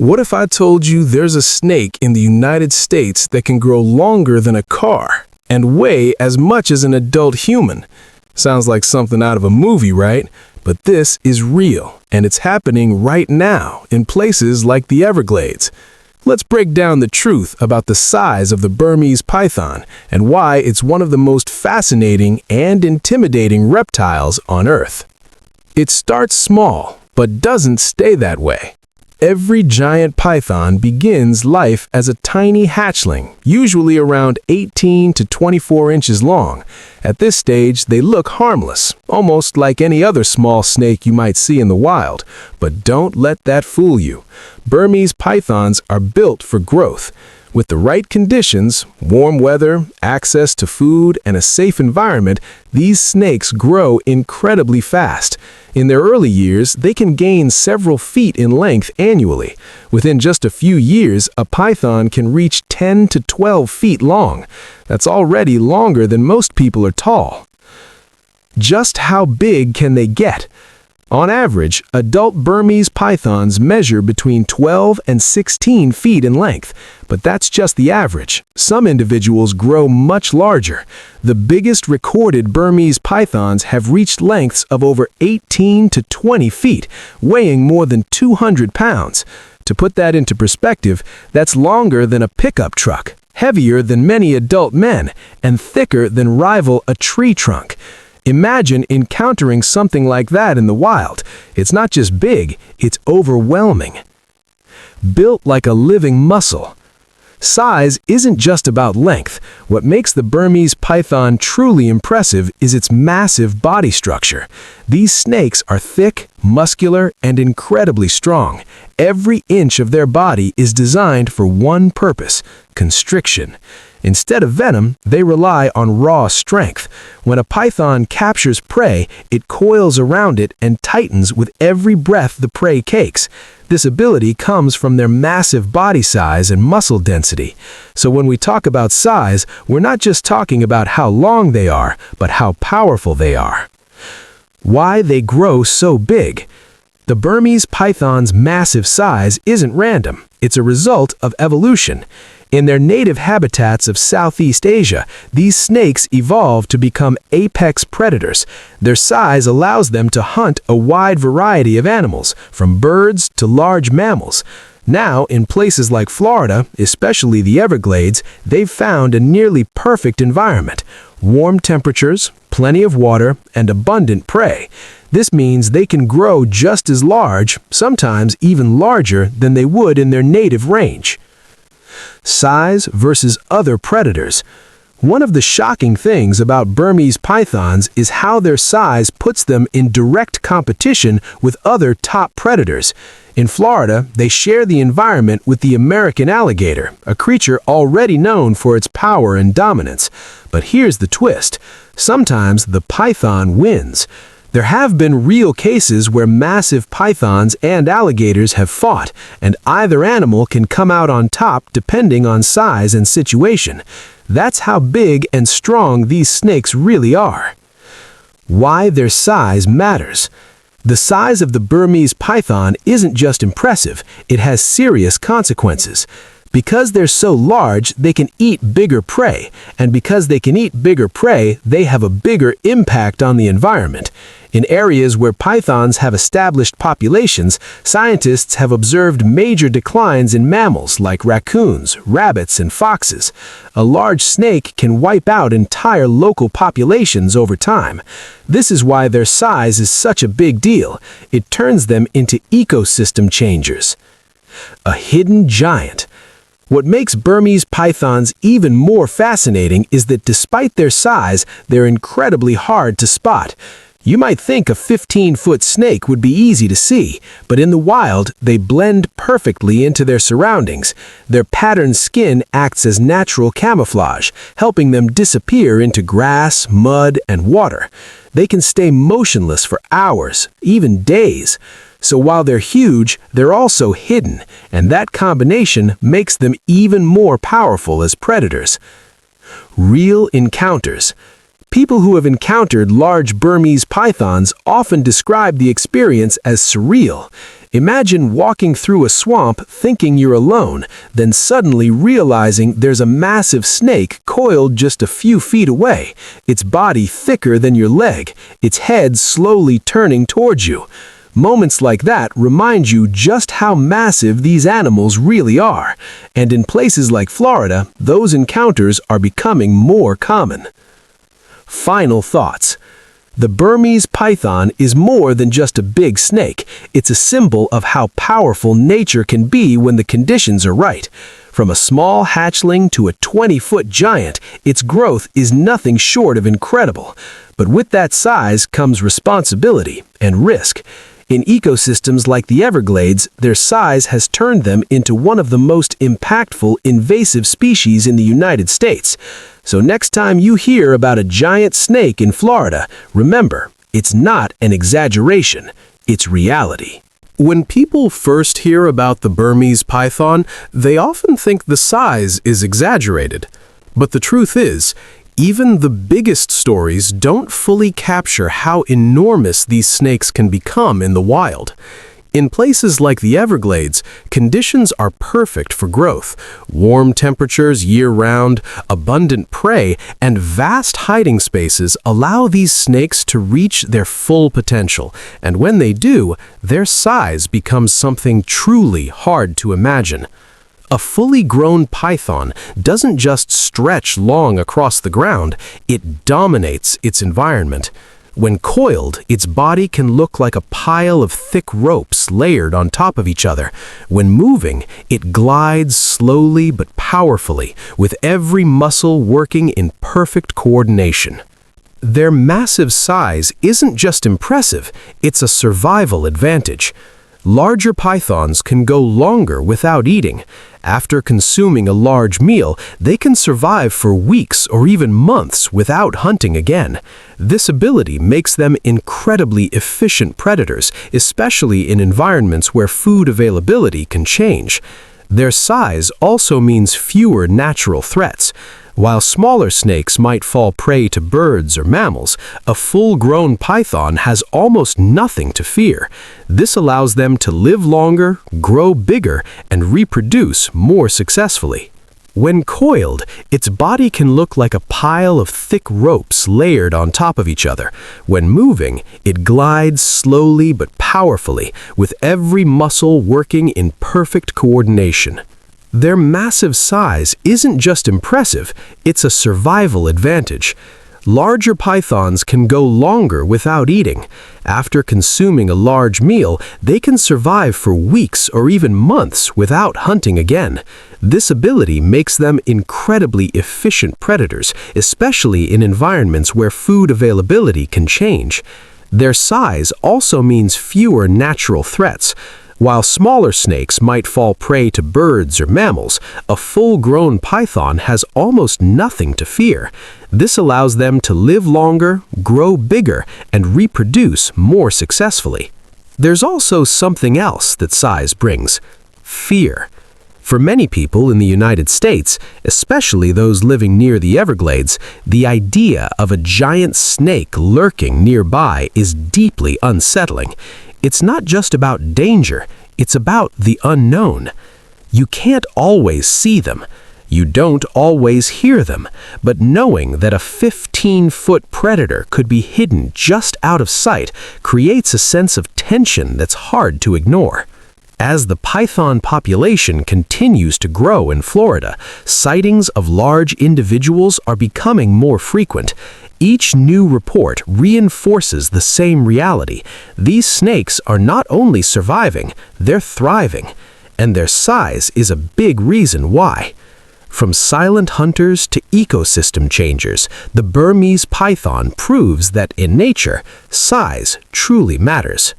What if I told you there's a snake in the United States that can grow longer than a car and weigh as much as an adult human? Sounds like something out of a movie, right? But this is real, and it's happening right now in places like the Everglades. Let's break down the truth about the size of the Burmese python and why it's one of the most fascinating and intimidating reptiles on Earth. It starts small, but doesn't stay that way. Every giant python begins life as a tiny hatchling, usually around 18 to 24 inches long. At this stage, they look harmless, almost like any other small snake you might see in the wild. But don't let that fool you. Burmese pythons are built for growth. With the right conditions, warm weather, access to food, and a safe environment, these snakes grow incredibly fast. In their early years, they can gain several feet in length annually. Within just a few years, a python can reach 10 to 12 feet long. That's already longer than most people are tall. Just how big can they get? On average, adult Burmese pythons measure between 12 and 16 feet in length, but that's just the average. Some individuals grow much larger. The biggest recorded Burmese pythons have reached lengths of over 18 to 20 feet, weighing more than 200 pounds. To put that into perspective, that's longer than a pickup truck, heavier than many adult men, and thicker than rival a tree trunk. Imagine encountering something like that in the wild. It's not just big, it's overwhelming. Built like a living muscle. Size isn't just about length. What makes the Burmese python truly impressive is its massive body structure. These snakes are thick, muscular, and incredibly strong. Every inch of their body is designed for one purpose: constriction. Instead of venom, they rely on raw strength. When a python captures prey, it coils around it and tightens with every breath the prey takes. This ability comes from their massive body size and muscle density. So when we talk about size, we're not just talking about how long they are, but how powerful they are. Why they grow so big? The Burmese python's massive size isn't random. It's a result of evolution. In their native habitats of Southeast Asia, these snakes evolved to become apex predators. Their size allows them to hunt a wide variety of animals, from birds to large mammals. Now, in places like Florida, especially the Everglades, they've found a nearly perfect environment. Warm temperatures, plenty of water, and abundant prey. This means they can grow just as large, sometimes even larger, than they would in their native range. Size versus other predators. One of the shocking things about Burmese pythons is how their size puts them in direct competition with other top predators. In Florida, they share the environment with the American alligator, a creature already known for its power and dominance. But here's the twist. Sometimes the python wins. There have been real cases where massive pythons and alligators have fought, and either animal can come out on top depending on size and situation. That's how big and strong these snakes really are. Why their size matters. The size of the Burmese python isn't just impressive, it has serious consequences. Because they're so large, they can eat bigger prey, and because they can eat bigger prey, they have a bigger impact on the environment. In areas where pythons have established populations, scientists have observed major declines in mammals like raccoons, rabbits, and foxes. A large snake can wipe out entire local populations over time. This is why their size is such a big deal. It turns them into ecosystem changers. A hidden giant. What makes Burmese pythons even more fascinating is that despite their size, they're incredibly hard to spot. You might think a 15-foot snake would be easy to see, but in the wild, they blend perfectly into their surroundings. Their patterned skin acts as natural camouflage, helping them disappear into grass, mud, and water. They can stay motionless for hours, even days. So while they're huge, they're also hidden, and that combination makes them even more powerful as predators. Real encounters. People who have encountered large Burmese pythons often describe the experience as surreal. Imagine walking through a swamp thinking you're alone, then suddenly realizing there's a massive snake coiled just a few feet away, its body thicker than your leg, its head slowly turning towards you. Moments like that remind you just how massive these animals really are, and in places like Florida, those encounters are becoming more common. Final thoughts. The Burmese python is more than just a big snake. It's a symbol of how powerful nature can be when the conditions are right. From a small hatchling to a 20-foot giant, its growth is nothing short of incredible. But with that size comes responsibility and risk. In ecosystems like the Everglades, their size has turned them into one of the most impactful invasive species in the United States. So next time you hear about a giant snake in Florida, remember, it's not an exaggeration, it's reality. When people first hear about the Burmese python, they often think the size is exaggerated. But the truth is, even the biggest stories don't fully capture how enormous these snakes can become in the wild. In places like the Everglades, conditions are perfect for growth. Warm temperatures year-round, abundant prey, and vast hiding spaces allow these snakes to reach their full potential. And when they do, their size becomes something truly hard to imagine. A fully grown python doesn't just stretch long across the ground, it dominates its environment. When coiled, its body can look like a pile of thick ropes layered on top of each other. When moving, it glides slowly but powerfully, with every muscle working in perfect coordination. Their massive size isn't just impressive, it's a survival advantage. Larger pythons can go longer without eating. After consuming a large meal, they can survive for weeks or even months without hunting again. This ability makes them incredibly efficient predators, especially in environments where food availability can change. Their size also means fewer natural threats. While smaller snakes might fall prey to birds or mammals, a full-grown python has almost nothing to fear. This allows them to live longer, grow bigger, and reproduce more successfully. When coiled, its body can look like a pile of thick ropes layered on top of each other. When moving, it glides slowly but powerfully, with every muscle working in perfect coordination. Their massive size isn't just impressive, it's a survival advantage. Larger pythons can go longer without eating. After consuming a large meal, they can survive for weeks or even months without hunting again. This ability makes them incredibly efficient predators, especially in environments where food availability can change. Their size also means fewer natural threats. While smaller snakes might fall prey to birds or mammals, a full-grown python has almost nothing to fear. This allows them to live longer, grow bigger, and reproduce more successfully. There's also something else that size brings: fear. For many people in the United States, especially those living near the Everglades, the idea of a giant snake lurking nearby is deeply unsettling. It's not just about danger, it's about the unknown. You can't always see them. You don't always hear them, but knowing that a 15-foot predator could be hidden just out of sight creates a sense of tension that's hard to ignore. As the python population continues to grow in Florida, sightings of large individuals are becoming more frequent. Each new report reinforces the same reality. These snakes are not only surviving, they're thriving. And their size is a big reason why. From silent hunters to ecosystem changers, the Burmese python proves that in nature, size truly matters.